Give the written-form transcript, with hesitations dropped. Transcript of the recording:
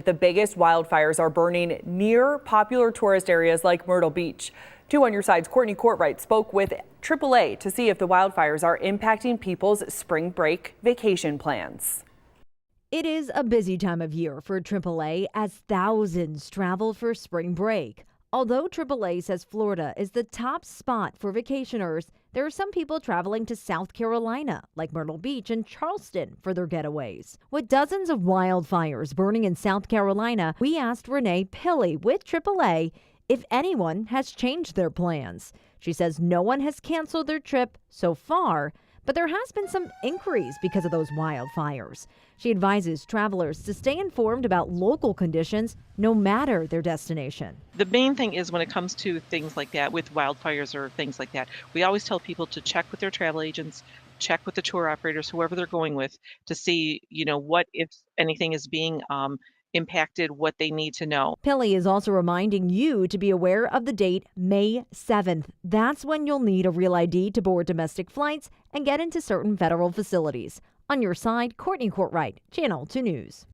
The biggest wildfires are burning near popular tourist areas like Myrtle Beach. 2 on Your Side's Courtney Courtwright spoke with AAA to see if the wildfires are impacting people's spring break vacation plans. It is a busy time of year for AAA as thousands travel for spring break. Although AAA says Florida is the top spot for vacationers, there are some people traveling to South Carolina, like Myrtle Beach and Charleston, for their getaways. With dozens of wildfires burning in South Carolina, we asked Renee Pilley with AAA if anyone has changed their plans. She says no one has canceled their trip so far, but there has been some inquiries because of those wildfires. She advises travelers to stay informed about local conditions no matter their destination. The main thing is when it comes to things like that, with wildfires or things like that, we always tell people to check with their travel agents, check with the tour operators, whoever they're going with, to see, what, if anything is being impacted, what they need to know. Pilley is also reminding you to be aware of the date May 7th. That's when you'll need a real ID to board domestic flights and get into certain federal facilities. On Your Side, Courtney Courtwright, Channel 2 News.